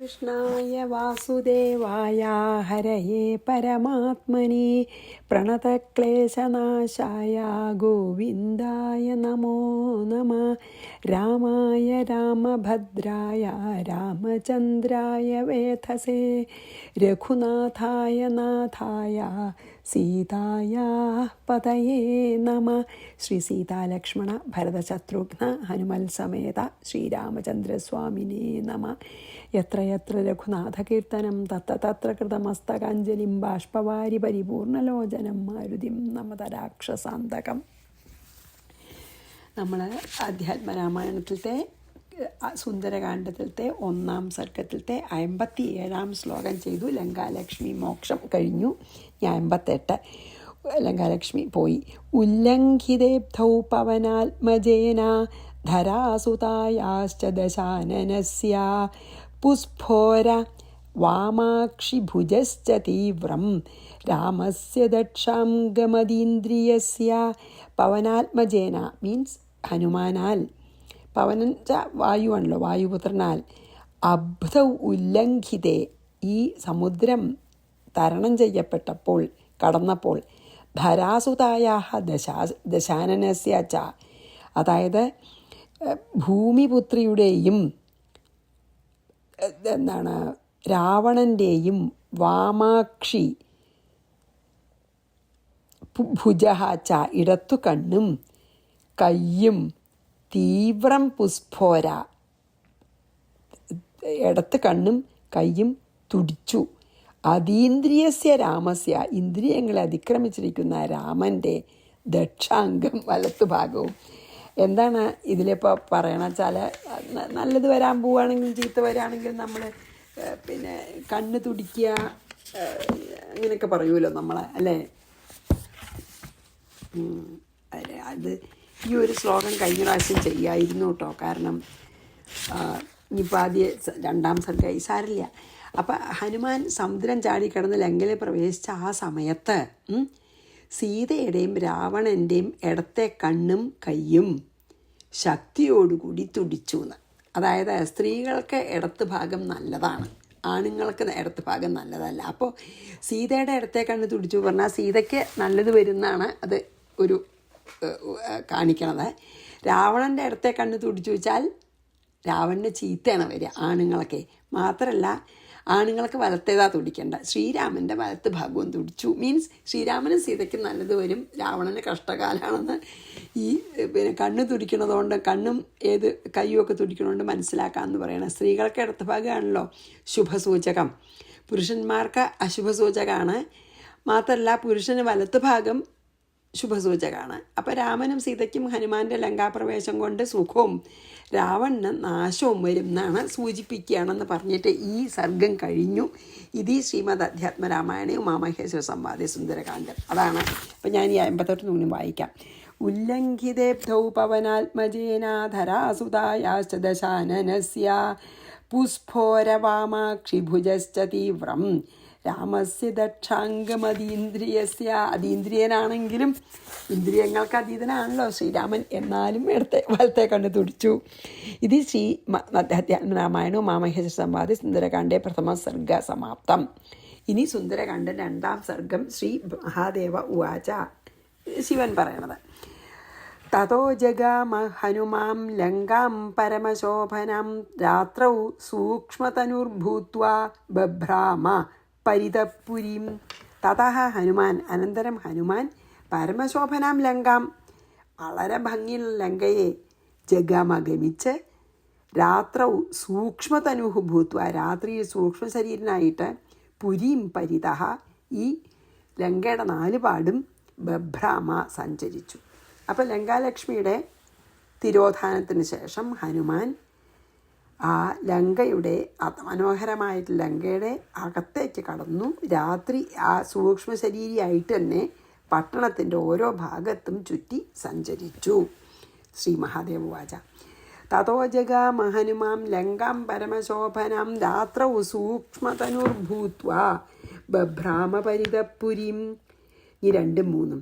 कृष्णाय वासुदेवाय हरये परमात्मने प्रणतक्लेशनाशाय गोविन्दाय नमो नमः। रामाय रामभद्राय रामचन्द्राय वेधसे रघुनाथाय नाथाय सीताया पतये नमः। श्री सीतालक्ष्मण भरतशत्रुघ्न हनुमल समेत श्रीरामचन्द्रस्वामिने नमः। यत्र यत्र रघुनाथकीर्तनं तत्र तत्र कृतमस्तकाञ्जलिं ബാഷ്പവാരി പരിപൂർണലോചനം മാരുതിം നമത രാക്ഷസാന്തകം. നമ്മൾ അധ്യാത്മരാമായണത്തിലത്തെ സുന്ദരകാണ്ഡത്തിലത്തെ 1-ാം സർഗത്തിലത്തെ 57-ാം ശ്ലോകം ചെയ്തു. ലങ്കാലക്ഷ്മി മോക്ഷം കഴിഞ്ഞു. 58 ലങ്കാലക്ഷ്മി പോയി. ഉല്ലംഘിതേബ്ധൗ പവനാത്മജേന ധരാസുതായാശ്ച ദശാനനസ്യ പുസ്ഫോര വാമാക്ഷി ഭുജശ്ച തീവ്രം രാമസ്യ ദക്ഷാംഗമതീന്ദ്രിയസ്യ. പവനാത്മജേന മീൻസ് ഹനുമാനാൽ, പവനൻ ച വായുവാണല്ലോ, വായുപുത്രനാൽ. അബ്ധൗ ഉല്ലംഘിതേ ഈ സമുദ്രം തരണം ചെയ്യപ്പെട്ടപ്പോൾ, കടന്നപ്പോൾ, ധരാസുതായ ദശാനനസ്യ ച അതായത് ഭൂമിപുത്രിയുടെയും രാവണൻ്റെയും വാമാക്ഷി ഭുജഹ ച ഇടത്തു കണ്ണും കയ്യും തീവ്രം പുസ്ഫോര ഇടത്ത് കണ്ണും കയ്യും തുടിച്ചു. അതീന്ദ്രിയസ്യ രാമസ്യ ഇന്ദ്രിയങ്ങളെ അതിക്രമിച്ചിരിക്കുന്ന രാമൻ്റെ ദക്ഷാംഗം വലത്തുഭാഗവും. എന്താണ് ഇതിലിപ്പോൾ പറയണ വെച്ചാൽ, നല്ലത് വരാൻ പോവുകയാണെങ്കിൽ ചീത്ത വരികയാണെങ്കിൽ നമ്മൾ പിന്നെ കണ്ണ് തുടിക്കുക അങ്ങനെയൊക്കെ പറയുമല്ലോ നമ്മളെ, അല്ലേ? അത് ഈ ഒരു ശ്ലോകം കഴിഞ്ഞ പ്രാവശ്യം ചെയ്യായിരുന്നു കേട്ടോ. കാരണം ഇനിയിപ്പോൾ ആദ്യ 2-ാം സർഗ്ഗം സാരില്ല. അപ്പം ഹനുമാൻ സമുദ്രം ചാടിക്കിടന്ന് ലങ്കയിൽ പ്രവേശിച്ച ആ സമയത്ത് സീതയുടെയും രാവണൻ്റെയും ഇടത്തെ കണ്ണും കയ്യും ശക്തിയോടുകൂടി തുടിച്ചു എന്ന്. അതായത് സ്ത്രീകൾക്ക് ഇടത്ത് ഭാഗം നല്ലതാണ്, ആണുങ്ങൾക്ക് ഇടത്ത് ഭാഗം നല്ലതല്ല. അപ്പോൾ സീതയുടെ ഇടത്തെ കണ്ണ് തുടിച്ചു പറഞ്ഞാൽ സീതയ്ക്ക് നല്ലത് വരുന്നതാണ് അത് ഒരു കാണിക്കണത്. രാവണൻ്റെ ഇടത്തെ കണ്ണ് തുടിച്ചു വെച്ചാൽ രാവണന് ചീത്തയാണ് വരിക ആണുങ്ങളൊക്കെ. മാത്രമല്ല ആണുങ്ങൾക്ക് വലത്തേതാ തുടിക്കേണ്ട, ശ്രീരാമൻ്റെ വലത്ത് ഭാഗവും തുടിച്ചു. മീൻസ് ശ്രീരാമനും സീതയ്ക്കും നല്ലത് വരും, രാവണന് കഷ്ടകാലമാണെന്ന് ഈ പിന്നെ കണ്ണ് തുടിക്കണതുകൊണ്ട്, കണ്ണും ഏത് കയ്യുമൊക്കെ തുടിക്കണതുകൊണ്ട് മനസ്സിലാക്കാമെന്ന് പറയണം. സ്ത്രീകൾക്ക് ഇടത്ത് ഭാഗമാണല്ലോ ശുഭസൂചകം, പുരുഷന്മാർക്ക് അശുഭസൂചകമാണ്. മാത്രമല്ല പുരുഷന് വലത്ത് ഭാഗം ശുഭസൂചകമാണ്. അപ്പോൾ രാമനും സീതയ്ക്കും ഹനുമാൻ്റെ ലങ്കാപ്രവേശം കൊണ്ട് സുഖവും രാവണന് നാശവും വരും എന്നാണ് സൂചിപ്പിക്കുകയാണെന്ന് പറഞ്ഞിട്ട് ഈ സർഗം കഴിഞ്ഞു. ഇത് ശ്രീമദ് അധ്യാത്മരാമായണേ ഉമാമഹേശ്വര സംവാദേ സുന്ദരകാണ്ഡം. അതാണ്. അപ്പം ഞാൻ ഈ 58 വായിക്കാം. ഉല്ലംഘിതേബ്ധൗ പവനാത്മജേന ധരാസുതായാശ്ച ദശാനനസ്യ പുസ്ഫോരവാമാക്ഷി ഭുജശ്ച തീവ്രം രാമസ്യ ദക്ഷാംഗമതീന്ദ്രിയസ്യ. അതീന്ദ്രിയനാണെങ്കിലും ഇന്ദ്രിയങ്ങൾക്ക് അതീതനാണല്ലോ ശ്രീരാമൻ, എന്നാലും വലത്തെ കണ്ണ് തുടിച്ചു. ഇത് ശ്രീ അധ്യാത്മരാമായണവും മാമഹേശ്വര സംവാദി സുന്ദരകാണ്ഡേ 1-ാം സർഗ സമാപ്തം. ഇനി സുന്ദരകാണ്ഡം 2-ാം സർഗം. ശ്രീ മഹാദേവ ഉവാച, ശിവൻ പറയണത്. തതോ ജഗാമ ഹനുമാം ലങ്കാം പരമശോഭനം രാത്രൗ സൂക്ഷ്മതനുർഭൂത്വാ ബഭ്രാമ പരിതപുരീം. തതഃ ഹനുമാൻ അനന്തരം ഹനുമാൻ പരമശോഭനാം ലങ്കാം വളരെ ഭംഗിയുള്ള ലങ്കയെ ജഗാമ ഗമിച്ച് രാത്രൗ സൂക്ഷ്മതനുഹു ഭൂത്വ രാത്രിയിൽ സൂക്ഷ്മശരീരനായിട്ട് പുരീം പരിതഃ ഈ ലങ്കയുടെ 4 പാടും ബഭ്രാമ സഞ്ചരിച്ചു. അപ്പോൾ ലങ്കാലക്ഷ്മിയുടെ തിരോധാനത്തിന് ശേഷം ഹനുമാൻ ആ ലങ്കയുടെ മനോഹരമായിട്ട് ലങ്കയുടെ അകത്തേക്ക് കടന്നു. രാത്രി ആ സൂക്ഷ്മശരീരിയായിട്ട് തന്നെ പട്ടണത്തിൻ്റെ ഓരോ ഭാഗത്തും ചുറ്റി സഞ്ചരിച്ചു. ശ്രീ മഹാദേവ വാച. തതോ ജഗാമ ഹനുമാം ലങ്കാം പരമശോഭനം രാത്രൗ സൂക്ഷ്മതനുർഭൂത്വാ ബഭ്രാമ പരിതപുരീം. ഈ 2-3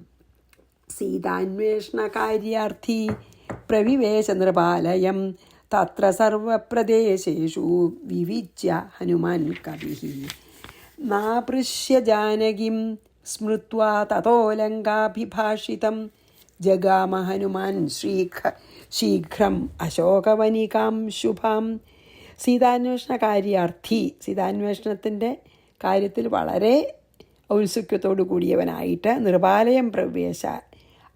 സീതാന്വേഷണകാര്യാർത്ഥി പ്രവിവേശ നൃപാലയം തത്ര സർവപ്രദേശേഷു വിവിച്യ ഹനുമാൻ കവിഃ നാപൃശ്യ ജാനകിം സ്മൃത്വാ തതോ ലങ്കാഭിഭാഷിതം ജഗാമ ഹനുമാൻ ശീഘ്രം അശോകവനികാം ശുഭാം. സീതാന്വേഷണത്തിൻ്റെ കാര്യത്തിൽ വളരെ ഔത്സുക്യത്തോടു കൂടിയവനായിട്ട് നിർബാലയം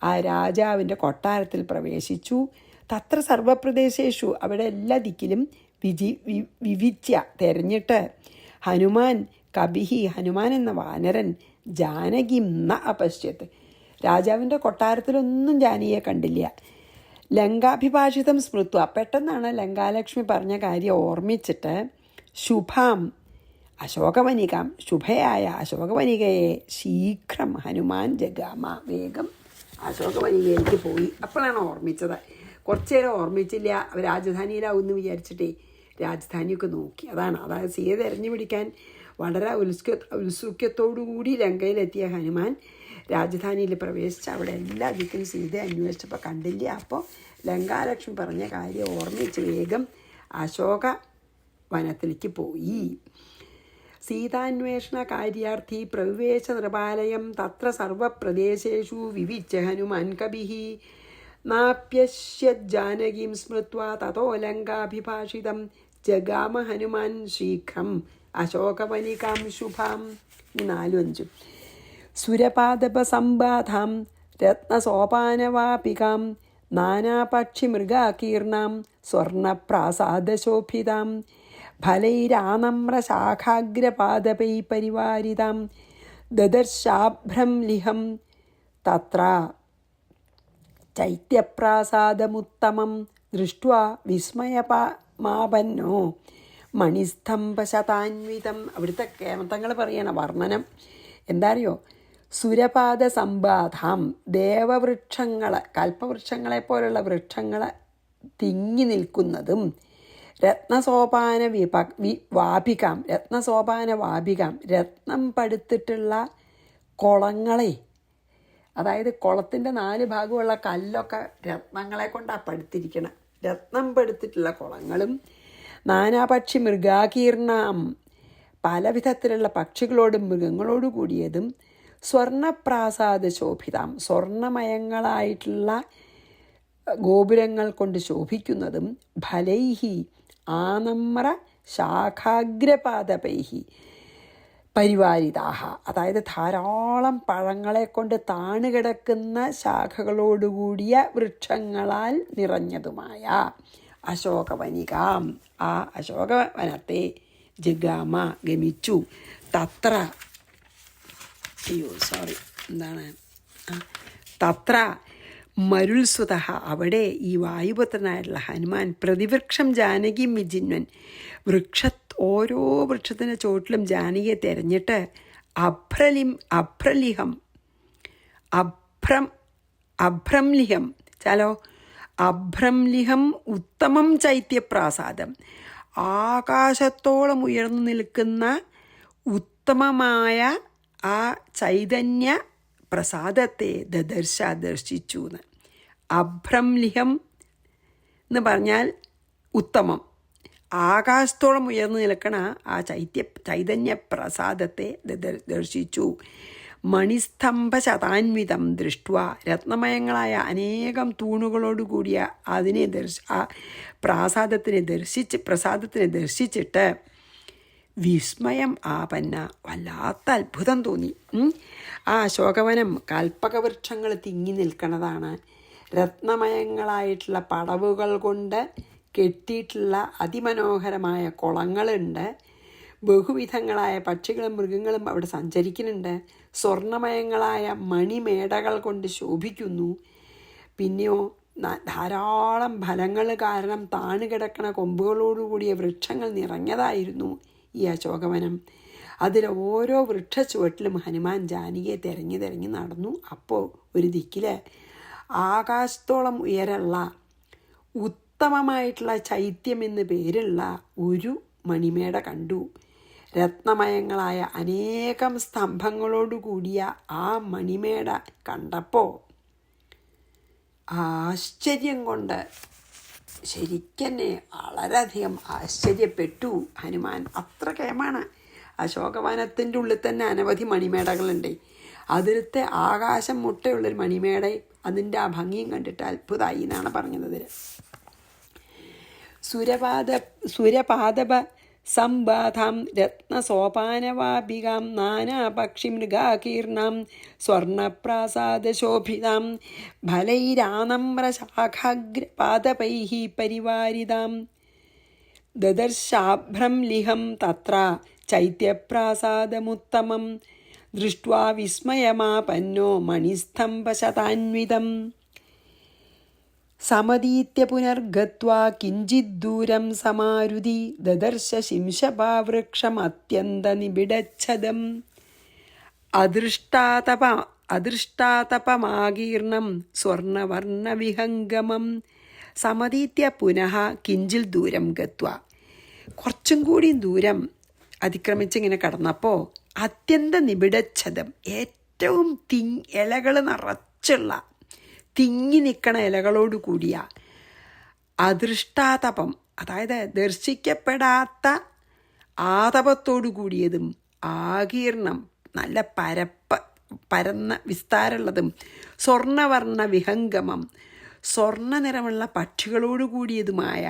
ആ രാജാവിൻ്റെ കൊട്ടാരത്തിൽ പ്രവേശിച്ചു. തത്ര സർവപ്രദേശേഷു അവിടെ എല്ലാ ദിക്കിലും വിവിച്യ തെരഞ്ഞിട്ട് ഹനുമാൻ കബിഹി ഹനുമാൻ എന്ന വാനരൻ ജാനകിം ന അപശ്യത്ത് രാജാവിൻ്റെ കൊട്ടാരത്തിലൊന്നും ജാനകിയെ കണ്ടില്ല. ലങ്കാഭിഭാഷിതം സ്മൃത്വ പെട്ടെന്നാണ് ലങ്കാലക്ഷ്മി പറഞ്ഞ കാര്യം ഓർമ്മിച്ചിട്ട് ശുഭാം അശോകവനികാം ശുഭയായ അശോകവനികയെ ശീഘ്രം ഹനുമാൻ ജഗാമ വേഗം അശോകവനികയിലേക്ക് പോയി. അപ്പോഴാണ് ഓർമ്മിച്ചത്. കുറച്ചു നേരം ഓർമ്മിച്ചില്ല. രാജധാനിയിലാവുമെന്ന് വിചാരിച്ചിട്ടേ രാജധാനിയൊക്കെ നോക്കി. അതായത് സീത തെരഞ്ഞു പിടിക്കാൻ വളരെ ഔത്സുക്യത്തോടുകൂടി ലങ്കയിലെത്തിയ ഹനുമാൻ രാജധാനിയിൽ പ്രവേശിച്ച് അവിടെ എല്ലാ ദിക്കും സീതയെ അന്വേഷിച്ചപ്പോൾ കണ്ടില്ല. അപ്പോൾ ലങ്കാലക്ഷ്മി പറഞ്ഞ കാര്യം ഓർമ്മിച്ച് വേഗം അശോക വനത്തിലേക്ക് പോയി. സീതാന്വേഷണ കാര്യാർത്ഥി പ്രവിവേശ നൃപാലയം തത്ര സർവപ്രദേശേഷു വിവിച്യ ഹനുമാൻ കബിഃ നാപ്യശ്യത് ജാനകീം സ്മൃത്വാ തതോ ലങ്കാഭിഭാഷിതം ജഗാമ ഹനുമാൻ ശീഘ്രം അശോകവനികാം ശുഭാം. 4-5 സുരപാദപസംബാധാം രത്നസോപാനവാപികാം നാനാപക്ഷിമൃഗാകീർണാം സ്വർണപ്രാസാദശോഭിതാം ഫലൈരാനമ്രശാഖാഗ്രപാദപൈ പരിവാരിതാം ദദർശാഭ്രം ലിഹം തത്ര ചൈത്യപ്രാസാദമുത്തമം ദൃഷ്ട്വാ വിസ്മയമാപന്നോ മണിസ്തംഭശതാന്വിതം. അവിടുത്തെ കേമത്തങ്ങൾ പറയണ വർണ്ണനം എന്താ അറിയോ? സുരപാദ സമ്പാധാം ദേവവൃക്ഷങ്ങൾ കൽപ്പവൃക്ഷങ്ങളെപ്പോലുള്ള വൃക്ഷങ്ങൾ തിങ്ങി നിൽക്കുന്നതും രത്നസോപാന വാപികാം രത്നം പടുത്തിട്ടുള്ള കുളങ്ങളെ അതായത് കുളത്തിൻ്റെ 4 ഭാഗമുള്ള കല്ലൊക്കെ രത്നങ്ങളെ കൊണ്ടാണ് പടുത്തിരിക്കണം. രത്നം പടുത്തിട്ടുള്ള കുളങ്ങളും നാനാപക്ഷി മൃഗാകീർണാം പല വിധത്തിലുള്ള പക്ഷികളോടും മൃഗങ്ങളോടു കൂടിയതും സ്വർണപ്രാസാദ ശോഭിതാം സ്വർണമയങ്ങളായിട്ടുള്ള ഗോപുരങ്ങൾ കൊണ്ട് ശോഭിക്കുന്നതും ഫലൈഹി ആനമ്ര ശാഖാഗ്രപാദപൈഹി പരിവാരിതാഹ അതായത് ധാരാളം പഴങ്ങളെ കൊണ്ട് താണുകിടക്കുന്ന ശാഖകളോടുകൂടിയ വൃക്ഷങ്ങളാൽ നിറഞ്ഞതുമായ അശോകവനികാം ആ അശോകവനത്തെ ജഗാമ ഗമിച്ചു. തത്ര തത്ര മരുൾസുത അവിടെ ഈ വായുപുത്രനായിട്ടുള്ള ഹനുമാൻ പ്രതിവൃക്ഷം ജാനകിം വിജിന്വൻ ഓരോ വൃക്ഷത്തിൻ്റെ ചോട്ടിലും ജാനകിയെ തിരഞ്ഞിട്ട് അഭ്രംലിഹം ഉത്തമം ചൈത്യപ്രാസാദം ആകാശത്തോളം ഉയർന്നു നിൽക്കുന്ന ഉത്തമമായ ആ ചൈതന്യ പ്രസാദത്തെ ദർശിച്ചു എന്ന്. അഭ്രംലിഹം എന്ന് പറഞ്ഞാൽ ഉത്തമം, ആകാശത്തോളം ഉയർന്നു നിൽക്കണ ആ ചൈതന്യ പ്രസാദത്തെ ദർശിച്ചു. മണിസ്തംഭ ശതാന്വിതം ദൃഷ്ട്വ രത്നമയങ്ങളായ അനേകം തൂണുകളോടുകൂടിയ അതിനെ ആ പ്രസാദത്തിനെ ദർശിച്ചിട്ട് വിസ്മയം ആപന്ന വല്ലാത്ത അത്ഭുതം തോന്നി. ആ അശോകവനം കൽപ്പകവൃക്ഷങ്ങൾ തിങ്ങി നിൽക്കുന്നതാണ്. രത്നമയങ്ങളായിട്ടുള്ള പടവുകൾ കൊണ്ട് കെട്ടിയിട്ടുള്ള അതിമനോഹരമായ കുളങ്ങളുണ്ട്. ബഹുവിധങ്ങളായ പക്ഷികളും മൃഗങ്ങളും അവിടെ സഞ്ചരിക്കുന്നുണ്ട്. സ്വർണമയങ്ങളായ മണിമേടകൾ കൊണ്ട് ശോഭിക്കുന്നു. പിന്നെയോ ധാരാളം ഫലങ്ങൾ കാരണം താണുകിടക്കണ കൊമ്പുകളോടുകൂടിയ വൃക്ഷങ്ങൾ നിറഞ്ഞതായിരുന്നു ഈ അശോകവനം. അതിൽ ഓരോ വൃക്ഷച്ചുവട്ടിലും ഹനുമാൻ ജാനകിയെ തിരഞ്ഞു നടന്നു. അപ്പോൾ ഒരു ദിക്കിൽ ആകാശത്തോളം ഉയരമുള്ള ഉത്തമമായിട്ടുള്ള ചൈത്യം എന്ന് പേരുള്ള ഒരു മണിമേട കണ്ടു. രത്നമയങ്ങളായ അനേകം സ്തംഭങ്ങളോടുകൂടിയ ആ മണിമേട കണ്ടപ്പോൾ ആശ്ചര്യം കൊണ്ട് ശരിക്കന്നെ വളരെയധികം ആശ്ചര്യപ്പെട്ടു ഹനുമാൻ. അത്ര കേമാണ്. അശോകവനത്തിൻ്റെ ഉള്ളിൽ തന്നെ അനവധി മണിമേടകളുണ്ട്. അതിലത്തെ ആകാശം മുട്ടയുള്ളൊരു മണിമേട, അതിൻ്റെ ആ ഭംഗിയും കണ്ടിട്ട് അത്ഭുതമായി എന്നാണ് പറഞ്ഞത്. സുരപാദപ സംബാധാം രത്നസോപാനവാപികാം നാനാപക്ഷിമൃഗാകീർണാം സ്വർണപ്രാസാദശോഭിതാം ഫലൈരാനമ്രശാഖാഗ്രപാദപൈഃ പരിവാരിതാം ദദർശാഭ്രം ലിഹം തത്ര ചൈത്യപ്രാസാദമുത്തമം ദൃഷ്ട്വാ വിസ്മയമാപന്നോ മണിസ്തംഭശതാന്വിതം സമതീത്യ പുനർഗത്വാ കിഞ്ചിദ്ദൂരം സമാരുതി ദദർശ ശിംശപാവൃക്ഷമത്യന്തനിബിഡച്ഛദം അദൃഷ്ടാതപമാകീർണം സ്വർണവർണ്ണവിഹംഗമം സമതീത്യ പുനഃ കിഞ്ചിൽ ദൂരം ഗത്വാ, കുറച്ചും കൂടി ദൂരം അതിക്രമിച്ചിങ്ങനെ കടന്നപ്പോൾ അത്യന്ത നിബിഡച്ഛദം, ഏറ്റവും ഇലകൾ നിറച്ചുള്ള തിങ്ങി നിൽക്കണ ഇലകളോട് കൂടിയ അദൃഷ്ടാതപം, അതായത് ദർശിക്കപ്പെടാത്ത ആതപത്തോടു കൂടിയതും ആകീർണം നല്ല പരന്ന വിസ്താരമുള്ളതും സ്വർണവർണ്ണ വിഹംഗമം സ്വർണ്ണ നിറമുള്ള പക്ഷികളോട് കൂടിയതുമായ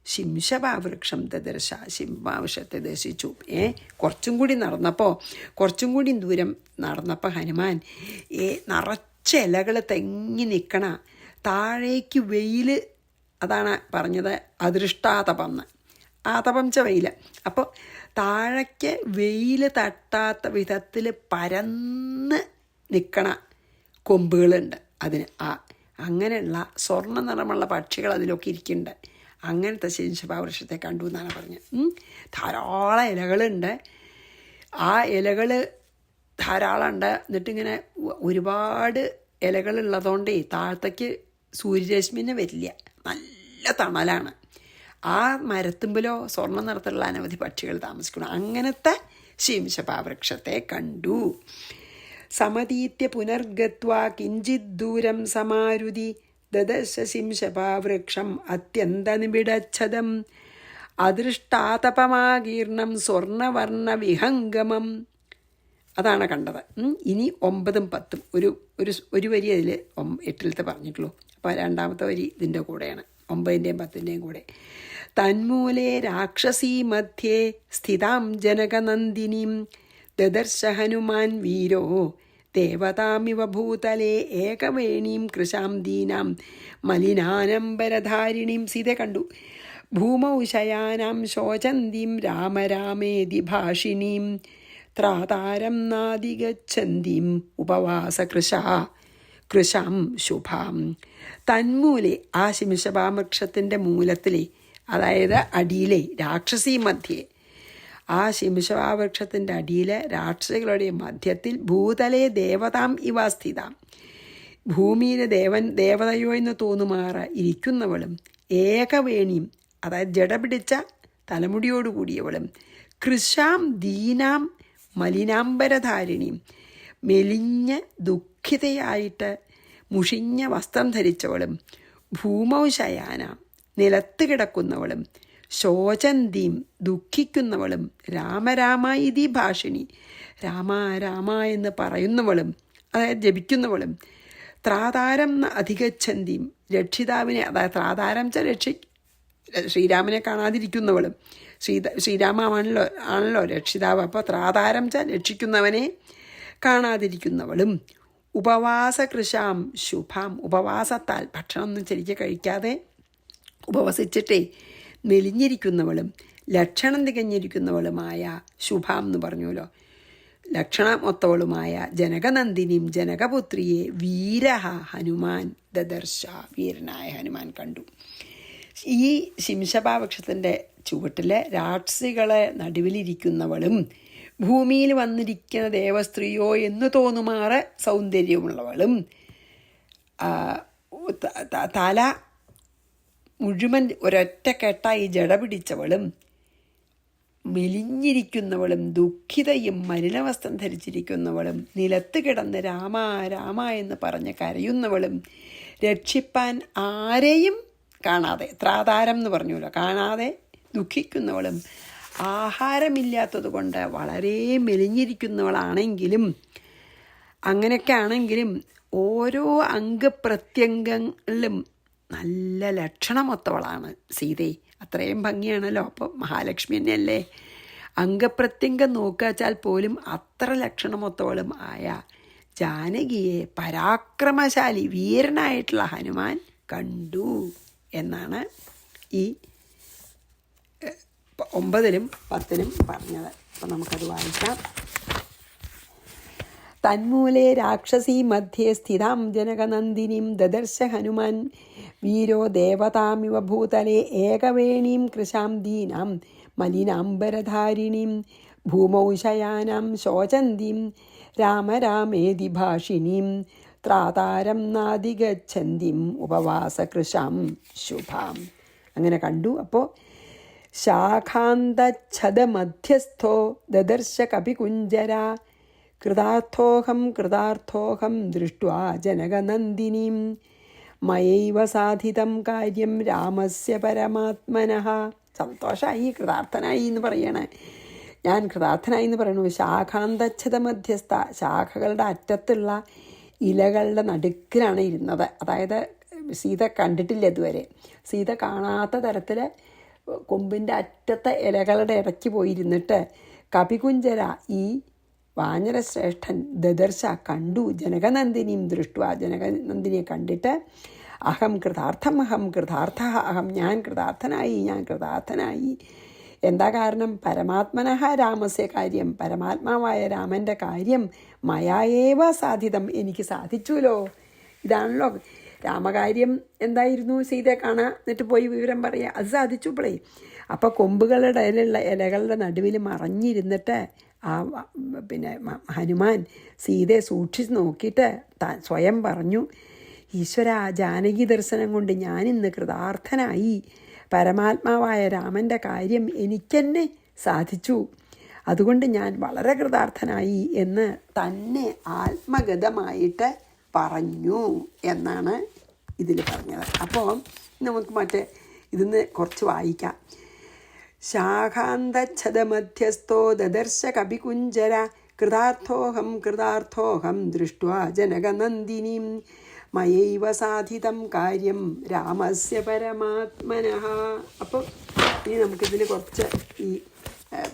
ശിംശപാവൃക്ഷം ദദർശ, ശിംശപാവൃക്ഷത്തെ ദർശിച്ചു. കുറച്ചും കൂടി ദൂരം നടന്നപ്പോൾ ഹനുമാൻ നിറച്ച ഇലകൾ തെങ്ങി നിൽക്കണ താഴേക്ക് വെയിൽ, അതാണ് പറഞ്ഞത് അദൃഷ്ടാതപം എന്ന്. ആതപം ച വെയിൽ. അപ്പോൾ താഴേക്ക് വെയിൽ തട്ടാത്ത വിധത്തിൽ പരന്ന് നിൽക്കണ കൊമ്പുകളുണ്ട് അതിന്. അങ്ങനെയുള്ള സ്വർണ്ണ നിറമുള്ള പക്ഷികൾ അതിലൊക്കെ ഇരിക്കുന്നുണ്ട്. അങ്ങനത്തെ ശിംശപാവൃക്ഷത്തെ കണ്ടു എന്നാണ് പറഞ്ഞത്. ധാരാളം ഇലകളുണ്ട്. ആ ഇലകൾ ധാരാളമുണ്ട്. എന്നിട്ടിങ്ങനെ ഒരുപാട് ഇലകളുള്ളതുകൊണ്ടേ താഴത്തേക്ക് സൂര്യരശ്മിന് വരില്ല, നല്ല തണലാണ്. ആ മരത്തുമ്പിലോ സ്വർണ്ണ നിറത്തിലുള്ള അനവധി പക്ഷികൾ താമസിക്കണം. അങ്ങനത്തെ ശിംശപാവൃക്ഷത്തെ കണ്ടു. സമതീത്യ പുനർഗത്വാ കിഞ്ചിദ്ദൂരം സമാരുതി ദദർശ ശിംശപാവൃക്ഷം അത്യന്തനിബിഡച്ഛദം അദൃഷ്ടാതപമാകീർണം സ്വർണവർണ്ണവിഹംഗമം. അതാണ് കണ്ടത്. ഇനി 9ഉം 10ഉം ഒരു വരി അതിൽ 8ലത്തെ പറഞ്ഞിട്ടുള്ളൂ. അപ്പോൾ രണ്ടാമത്തെ വരി ഇതിൻ്റെ കൂടെയാണ്, 9ൻ്റെയും 10ൻ്റെയും കൂടെ. തന്മൂലേ രാക്ഷസീ മധ്യേ സ്ഥിതാം ജനകനന്ദിനീം ദദർശ ഹനുമാൻ വീരോ ദേവതാമിവ ഭൂതലേ ഏകവേണീം കൃശാം ദീനാം മലിനാനംബരധാരിണീം. സീത കണ്ടു. ഭൂമൗ ശയാനാം ശോചന്തീം രാമരാമേതി ഭാഷിണീം ത്രാതാരം നാദിഗച്ഛന്തീം ഉപവാസകൃശാം ശുഭാം. തന്മൂലെ, ആ ശിംശപാവൃക്ഷത്തിൻ്റെ മൂലത്തിലെ, അതായത് അടിയിലെ, രാക്ഷസീ മധ്യേ, ആ ശിംശപാവൃക്ഷത്തിൻ്റെ അടിയിലെ രാക്ഷസികളുടെ മധ്യത്തിൽ ഭൂതലേ ദേവതാം ഇവ സ്ഥിതാം, ഭൂമിയിലെ ദേവതയോ എന്ന് തോന്നുമാറ് ഇരിക്കുന്നവളും ഏകവേണിയും, അതായത് ജട പിടിച്ച തലമുടിയോടുകൂടിയവളും കൃശാം ദീനാം മലിനാംബരധാരിണിയും, മെലിഞ്ഞ ദുഃഖിതയായിട്ട് മുഷിഞ്ഞ വസ്ത്രം ധരിച്ചവളും ഭൂമൗ ശയാനാം നിലത്ത് കിടക്കുന്നവളും ശോചന്തീം ദുഃഖിക്കുന്നവളും രാമരാമ ഇതി ഭാഷിണി രാമ രാമ എന്ന് പറയുന്നവളും, അതായത് ജപിക്കുന്നവളും ത്രാതാരം അധികച്ഛന്തീം രക്ഷിതാവിനെ, അതായത് ത്രാതാരം ശ്രീരാമനെ കാണാതിരിക്കുന്നവളും, ശ്രീരാമാണല്ലോ രക്ഷിതാവ്. അപ്പോൾ ത്രാതാരം രക്ഷിക്കുന്നവനെ കാണാതിരിക്കുന്നവളും ഉപവാസകൃശാം ശുഭാം, ഉപവാസത്താൽ ഭക്ഷണമൊന്നും ശരിക്കും കഴിക്കാതെ ഉപവസിച്ചിട്ടേ മെലിഞ്ഞിരിക്കുന്നവളും ലക്ഷണം തികഞ്ഞിരിക്കുന്നവളുമായ ശുഭാം എന്ന് പറഞ്ഞുല്ലോ, ലക്ഷണമൊത്തവളുമായ ജനകനന്ദിനിയും ജനകപുത്രിയെ വീരഹ ഹനുമാൻ ദദർശ, വീരനായ ഹനുമാൻ കണ്ടു. ഈ ശിംശപാവൃക്ഷത്തിൻ്റെ ചുവട്ടിലെ രാക്ഷസികളെ നടുവിലിരിക്കുന്നവളും ഭൂമിയിൽ വന്നിരിക്കുന്ന ദേവസ്ത്രീയോ എന്ന് തോന്നുമാറ് സൗന്ദര്യമുള്ളവളും തല മുഴുവൻ ഒരൊറ്റക്കെട്ടായി ജട പിടിച്ചവളും മെലിഞ്ഞിരിക്കുന്നവളും ദുഃഖിതയും മലിനവസ്ത്രം ധരിച്ചിരിക്കുന്നവളും നിലത്ത് കിടന്ന് രാമ രാമ എന്ന് പറഞ്ഞ് കരയുന്നവളും രക്ഷിപ്പാൻ ആരെയും കാണാതെ, ത്രാതാരം എന്ന് പറഞ്ഞല്ലോ, കാണാതെ ദുഃഖിക്കുന്നവളും ആഹാരമില്ലാത്തത് കൊണ്ട് വളരെ മെലിഞ്ഞിരിക്കുന്നവളാണെങ്കിലും, അങ്ങനെയൊക്കെ ആണെങ്കിലും ഓരോ അംഗപ്രത്യംഗങ്ങളിലും നല്ല ലക്ഷണമൊത്തവളാണ് സീതയെ. അത്രയും ഭംഗിയാണല്ലോ. അപ്പോൾ മഹാലക്ഷ്മി തന്നെയല്ലേ. അംഗപ്രത്യംഗം നോക്കാച്ചാൽ പോലും അത്ര ലക്ഷണമൊത്തവളും ആയ ജാനകിയെ പരാക്രമശാലി വീരനായിട്ടുള്ള ഹനുമാൻ കണ്ടു എന്നാണ് ഈ 9-ലും 10-ലും പറഞ്ഞത്. അപ്പം നമുക്കത് വായിക്കാം. തന്മൂലേ രാക്ഷസീ മധ്യേ സ്ഥിതാം ജനകനന്ദിനീം ദദർശ ഹനുമാൻ വീരോ ദേവതാമിവ ഭൂതലേ ഏകവേണീം കൃശാം ദീനാം മലിനാംബരധാരിണീം ഭൂമൗ ശയാനാം ശോചന്തീം രാമരാമേതി ഭാഷിണീം ത്രാതാരം നാദിഗച്ഛന്തിം ഉപവാസകൃശാം ശുഭാം. അങ്ങനെ കണ്ടു. അപ്പോൾ ശാഖാന്തച്ഛദമധ്യസ്ഥോ ദദർശ കപികുഞ്ജര കൃതാർത്ഥോഹം ദൃഷ്ട്വാ ജനകനന്ദിനീം മയൈവ സാധിതം കാര്യം രാമസ്യ പരമാത്മനഃ. സന്തോഷമായി, കൃതാർത്ഥനായി എന്ന് പറയണേ. ഞാൻ കൃതാർത്ഥനായി എന്ന് പറയണു. ശാഖാന്തച്ഛത മധ്യസ്ഥ, ശാഖകളുടെ അറ്റത്തുള്ള ഇലകളുടെ നടുക്കിലാണ് ഇരുന്നത്. അതായത് സീത കണ്ടിട്ടില്ല ഇതുവരെ. സീത കാണാത്ത തരത്തിൽ കൊമ്പിൻ്റെ അറ്റത്തെ ഇലകളുടെ ഇടയ്ക്ക് പോയിരുന്നിട്ട് കപികുഞ്ചര ഈ വാനരശ്രേഷ്ഠൻ ദദർശ കണ്ടു ജനകനന്ദിനിയും ദൃഷ്ടുവ, ജനകനന്ദിനിയെ കണ്ടിട്ട് അഹം കൃതാർത്ഥ അഹം, ഞാൻ കൃതാർത്ഥനായി. എന്താ കാരണം? പരമാത്മനഃ രാമസ്യ കാര്യം, പരമാത്മാവായ രാമൻ്റെ കാര്യം മയായേവ സാധിതം, എനിക്ക് സാധിച്ചുല്ലോ. ഇതാണല്ലോ രാമകാര്യം. എന്തായിരുന്നു? സീതയെ കാണാൻ എന്നിട്ട് പോയി വിവരം പറയുക, അത് സാധിച്ചുപ്പോഴേ. അപ്പോൾ കൊമ്പുകളുടെ ഇലകളുടെ നടുവിൽ മറഞ്ഞിരുന്നിട്ട് പിന്നെ ഹനുമാൻ സീതയെ സൂക്ഷിച്ച് നോക്കിയിട്ട് സ്വയം പറഞ്ഞു, ഈശ്വര, ജാനകി ദർശനം കൊണ്ട് ഞാനിന്ന് കൃതാർത്ഥനായി. പരമാത്മാവായ രാമൻ്റെ കാര്യം എനിക്കെന്നെ സാധിച്ചു. അതുകൊണ്ട് ഞാൻ വളരെ കൃതാർത്ഥനായി എന്ന് തന്നെ ആത്മഗതമായിട്ട് പറഞ്ഞു എന്നാണ് ഇതിൽ പറഞ്ഞത്. അപ്പോൾ നമുക്ക് ഇതിന്ന് കുറച്ച് വായിക്കാം. ശാഖാന്തച്ഛദമധ്യസ്ഥോ ദദർശ കപികുഞ്ജര കൃതാർത്ഥോഹം ദൃഷ്ട്വാ ജനകനന്ദിനീം മയൈവ സാധിതം കാര്യം രാമസ്യ പരമാത്മനഃ. അപ്പോൾ ഇനി നമുക്കിതിൽ കുറച്ച് ഈ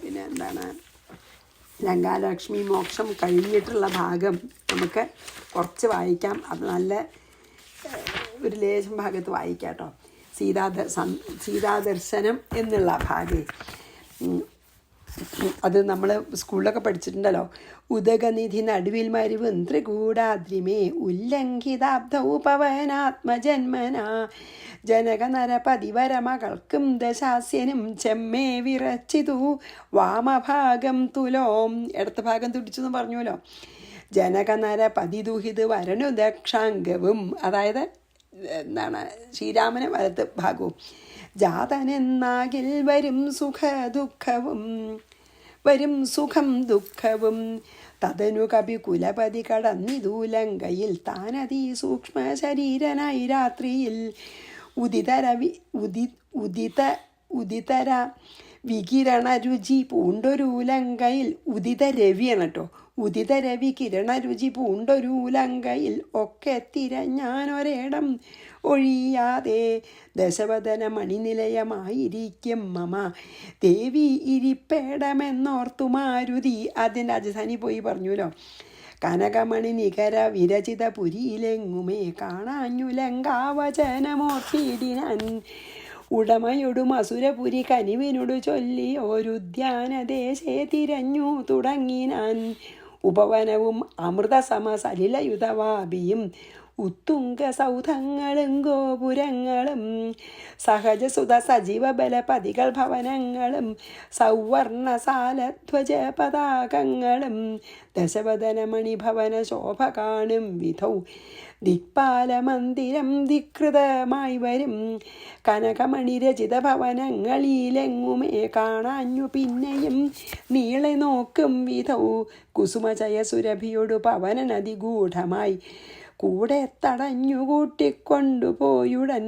പിന്നെ എന്താണ് ലങ്കാലക്ഷ്മി മോക്ഷം കഴിഞ്ഞിട്ടുള്ള ഭാഗം നമുക്ക് കുറച്ച് വായിക്കാം. അത് നല്ല ഒരു ലേശം ഭാഗത്ത് വായിക്കാം കേട്ടോ. സീതാദർശനം എന്നുള്ള ഭാഗം അത് നമ്മൾ സ്കൂളിലൊക്കെ പഠിച്ചിട്ടുണ്ടല്ലോ. ഉദകനിധി നടുവിൽ മരുവും ത്രികൂടാദ്രിമേ ഉല്ലംഘിതാബ്ധൗ പവനാത്മജന്മന ജനകനരപതിവരമകൾക്കും ദശാസ്യനും ചെമ്മേ വിറച്ചിതു വാമഭാഗം തുലോം. ഇടത്ത ഭാഗം തുടിച്ചു എന്ന് പറഞ്ഞുല്ലോ. ജനകനരപതിദുഹിത് വരണു ദക്ഷാംഗവും, അതായത് എന്താണ് ശ്രീരാമന് വലത്ത് ഭാഗവും. ജാതനെന്നാകിൽ വരും സുഖം ദുഃഖവും തതനു കപി കുലപതി കടന്നിതൂലങ്കയിൽ താനതീ സൂക്ഷ്മ ശരീരനായി രാത്രിയിൽ ഉദിതര വികിരണ രുചി പൂണ്ടൊരൂലങ്കയിൽ ഉദിത രവിയാണ് കേട്ടോ. ഉദിത രവി കിരണരുചി പൂണ്ടൊരൂലങ്കയിൽ ഒക്കെ തിരഞ്ഞാനൊരിടം ഒഴിയാതെ ദശവദന മണിനിലയമായിരിക്കും മമ ദേവി ഇരിപ്പേടമെന്നോർത്തു മാരുതി. അതിൻ്റെ രാജധാനി പോയി പറഞ്ഞുല്ലോ. കനകമണി നികര വിരചിത പുരിയിലെങ്ങുമേ കാണാഞ്ഞു ലങ്കാവചനമോർത്തിടിനാൻ ഉടമയൊടും അസുരപുരി കനിവിനോട് ചൊല്ലി ഒരുദ്യാനദേശേ തിരഞ്ഞു തുടങ്ങിനാൻ ഉപവനവും അമൃതസമ സലിലയുധവാപിയും ഉത്തുംഗ സൗധങ്ങളും ഗോപുരങ്ങളും സഹജസുത സജീവ ബലപതികൾ ഭവനങ്ങളും സൗവർണസാലധ്വജ പതാകങ്ങളും ദശവദനമണിഭവന ശോഭ കാണും വിധൗ ദിക്പാലമന്ദിരം ധികൃതമായി വരും കനകമണിരചിത ഭവനങ്ങളിലെങ്ങുമേ കാണാഞ്ഞു പിന്നെയും നീളെ നോക്കും വിധൗ കുസുമചയ സുരഭിയോടു പവന നദി ഗൂഢമായി കൂടെ തടഞ്ഞു കൂട്ടിക്കൊണ്ടുപോയുടൻ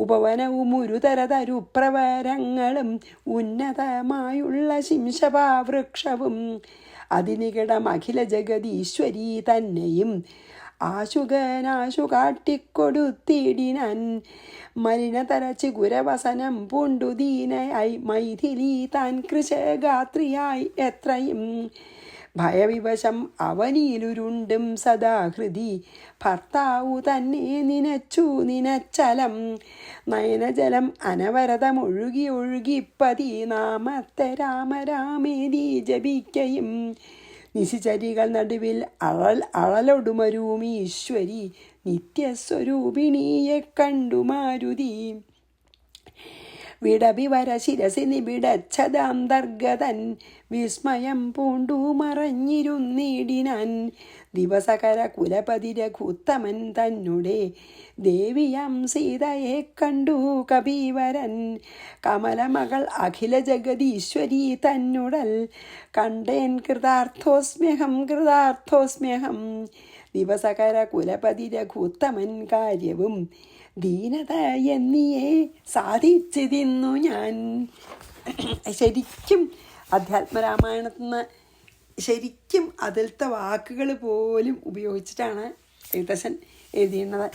ഉപവനവും ഒരുതരതരുപ്രവരങ്ങളും ഉന്നതമായുള്ള ശിംശപാവൃക്ഷവും അതിനികിടം അഖില ജഗതീശ്വരി തന്നെയും ആശുകനാശു കാട്ടിക്കൊടുത്തിടിനാൻ. മലിനതര ചിഗുരവസനം പൂണ്ടു ദീനയായി മൈഥിലി താൻ കൃശഗാത്രിയായി എത്രയും ഭയവിവശം അവനിലുരുണ്ടും സദാഹൃതി ഭർത്താവു തന്നെ നിനച്ചലം നയനജലം അനവരതമൊഴുകി ഒഴുകിപ്പതി നാമത്തെ രാമരാമേതി ജപിക്കയും നിശിചരികൾ നടുവിൽ അഴലൊടുമരുമീശ്വരി നിത്യസ്വരൂപിണിയെ കണ്ടു മാരുതി. വിടവിവര ശിരസി നിബിടച്ഛദാന്തർഗതൻ വിസ്മയം പൂണ്ടു മറഞ്ഞിരുന്നിടിനാൻ. ദിവസകര കുലപതി രഘുത്തമൻ തന്നെ ദേവിയാം സീതയെ കണ്ടു കപീവരൻ. കമലമകൾ അഖില ജഗതീശ്വരി തന്നുടൽ കണ്ടേൻ കൃതാർത്ഥോസ്മ്യഹം. ദിവസകര കുലപതി രഘുത്തമൻ കാര്യവും ദീനത എന്നിയെ സാധിച്ചിരുന്നു ഞാൻ. ശരിക്കും അധ്യാത്മരാമായണത്തിൽ നിന്ന് ശരിക്കും അതിലത്തെ വാക്കുകൾ പോലും ഉപയോഗിച്ചിട്ടാണ് എഴുത്തച്ഛൻ എഴുതിയിരുന്നത്.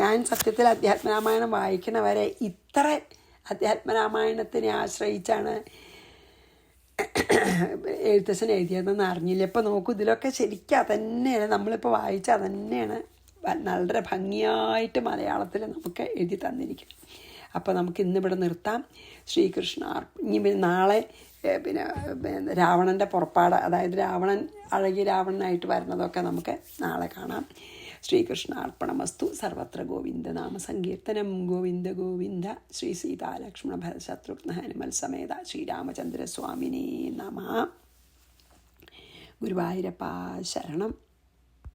ഞാൻ സത്യത്തിൽ അധ്യാത്മരാമായണം വായിക്കണവരെ ഇത്ര അധ്യാത്മരാമായണത്തിനെ ആശ്രയിച്ചാണ് എഴുത്തച്ഛൻ എഴുതിയതെന്ന് അറിഞ്ഞില്ല. ഇപ്പോൾ നോക്കൂ, ഇതിലൊക്കെ ശരിക്കും അതന്നെയാണ് നമ്മളിപ്പോൾ വായിച്ച അതന്നെയാണ് വളരെ ഭംഗിയായിട്ട് മലയാളത്തിൽ നമുക്ക് എഴുതി തന്നിരിക്കും. അപ്പോൾ നമുക്ക് ഇന്നിവിടെ നിർത്താം. ശ്രീകൃഷ്ണ ഇനി നാളെ പിന്നെ രാവണൻ്റെ പുറപ്പാട്, അതായത് രാവണൻ അഴകി രാവണനായിട്ട് വരുന്നതൊക്കെ നമുക്ക് നാളെ കാണാം. ശ്രീകൃഷ്ണാർപ്പണമസ്തു. സർവത്ര ഗോവിന്ദ നാമ സങ്കീർത്തനം. ഗോവിന്ദ ഗോവിന്ദ. ശ്രീ സീതാലക്ഷ്മണ ഭരതശത്രുഘ്ന ഹനുമൽ സമേത ശ്രീരാമചന്ദ്രസ്വാമിനേ നമഃ. ഗുരുവായൂരപ്പ ശരണം.